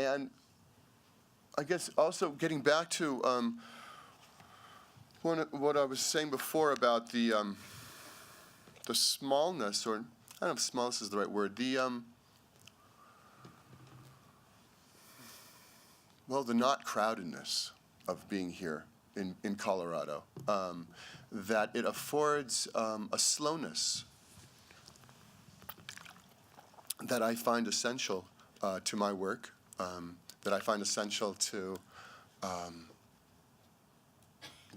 And I guess also getting back to what I was saying before about the smallness, or I don't know if smallness is the right word, the not crowdedness of being here in Colorado, that it affords a slowness that I find essential to my work, that I find essential to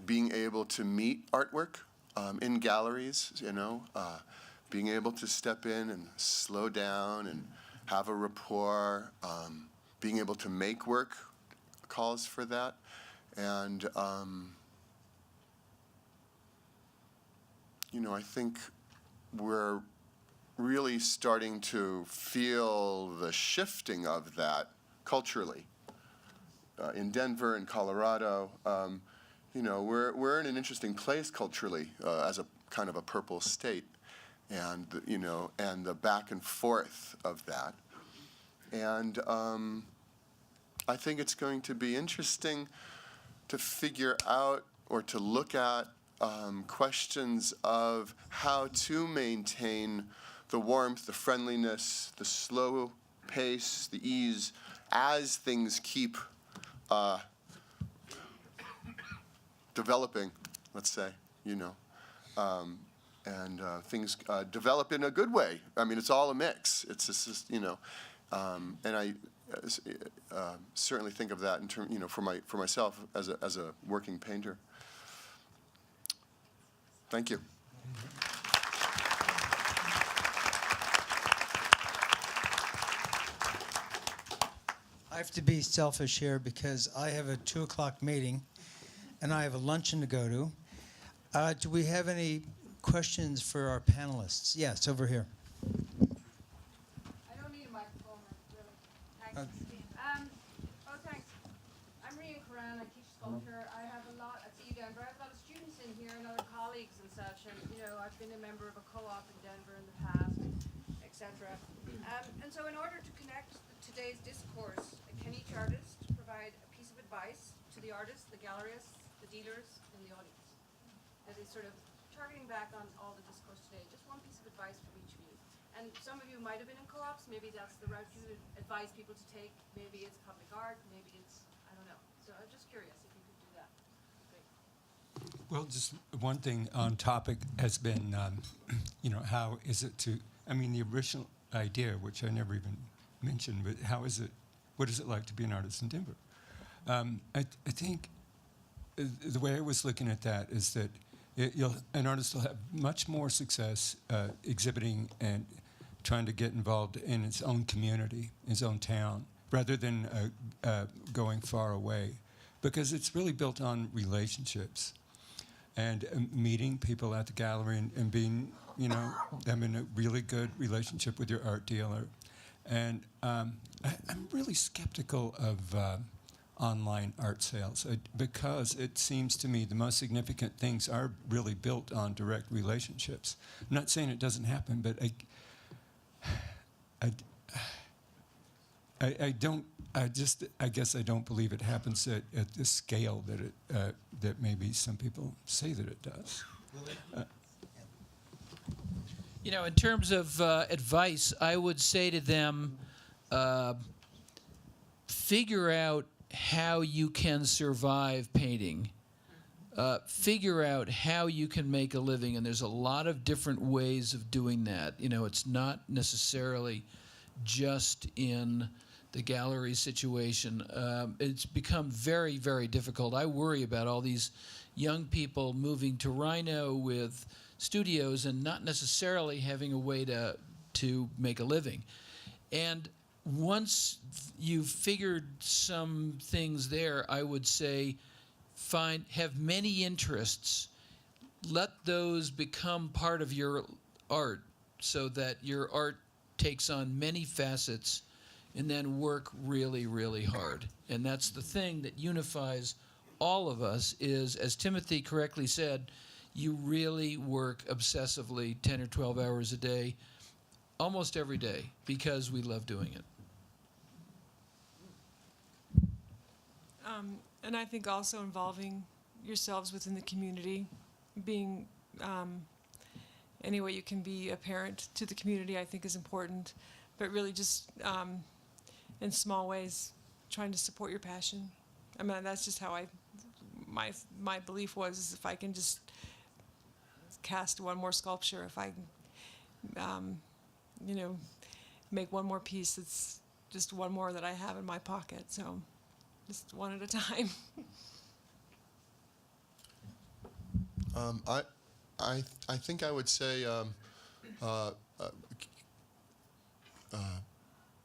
being able to meet artwork in galleries, being able to step in and slow down and have a rapport, being able to make work calls for that. And, I think we're really starting to feel the shifting of that culturally. In Denver and Colorado, we're in an interesting place culturally as a kind of a purple state, and and the back and forth of that. And I think it's going to be interesting to figure out or to look at questions of how to maintain the warmth, the friendliness, the slow pace, the ease, as things keep developing, let's say, and things develop in a good way. I mean, it's all a mix. It's just, and I certainly think of that in terms, for myself as a working painter. Thank you. I have to be selfish here because I have a 2 o'clock meeting and I have a luncheon to go to. Do we have any questions for our panelists? Yes, over here. I don't need a microphone, really. Thanks. Thanks. I'm Rian Curran. I teach sculpture. I have a lot at CU Denver. I have a lot of students in here and other colleagues and such. And, I've been a member of a co-op in Denver in the past, etc. And so in order to connect today's discourse, can each artist provide a piece of advice to the artists, the gallerists, the dealers, and the audience? That is sort of targeting back on all the discourse today. Just one piece of advice from each of you. And some of you might have been in co-ops. Maybe that's the route you would advise people to take. Maybe it's public art. Maybe it's, I don't know. So I'm just curious if you could do that. Great. Well, just one thing on topic has been, how is it to, the original idea, which I never even mentioned, but what is it like to be an artist in Denver? I think the way I was looking at that is that an artist will have much more success exhibiting and trying to get involved in his own community, his own town, rather than going far away, because it's really built on relationships and meeting people at the gallery and being, having a really good relationship with your art dealer. And I'm really skeptical of online art sales because it seems to me the most significant things are really built on direct relationships. I'm not saying it doesn't happen, but I guess I don't believe it happens at the scale that maybe some people say that it does. In terms of advice, I would say to them, figure out how you can survive painting. Figure out how you can make a living, and there's a lot of different ways of doing that. It's not necessarily just in the gallery situation. It's become very, very difficult. I worry about all these young people moving to Rhino with studios and not necessarily having a way to make a living. And once you've figured some things there, I would say have many interests. Let those become part of your art so that your art takes on many facets, and then work really, really hard. And that's the thing that unifies all of us is, as Timothy correctly said, you really work obsessively 10 or 12 hours a day, almost every day, because we love doing it. And I think also involving yourselves within the community, being any way you can be a parent to the community, I think is important. But really just in small ways, trying to support your passion. I mean, that's just how my belief was, is if I can just cast one more sculpture, if I can, make one more piece, it's just one more that I have in my pocket. So just one at a time. I think I would say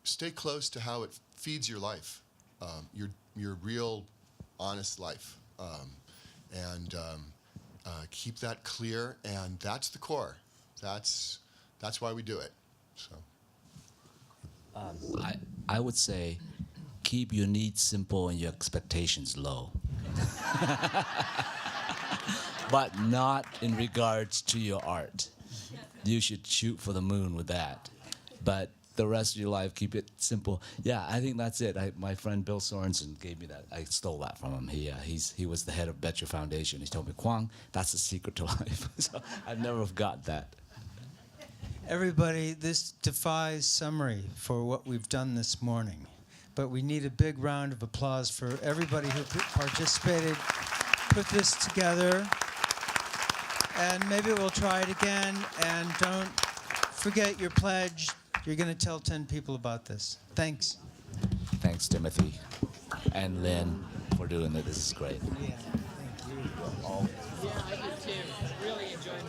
stay close to how it feeds your life, your real, honest life, and keep that clear. And that's the core. That's why we do it. So. I would say keep your needs simple and your expectations low. But not in regards to your art. You should shoot for the moon with that. But the rest of your life, keep it simple. Yeah, I think that's it. My friend Bill Sorensen gave me that. I stole that from him. He was the head of Betcher Foundation. He told me, Kwang, that's the secret to life. So I've never got that. Everybody, this defies summary for what we've done this morning. But we need a big round of applause for everybody who participated, put this together. And maybe we'll try it again. And don't forget your pledge. You're going to tell 10 people about this. Thanks. Thanks, Timothy and Lynn, for doing it. This is great. Yeah, thank you. Yeah, I did too. Really enjoyed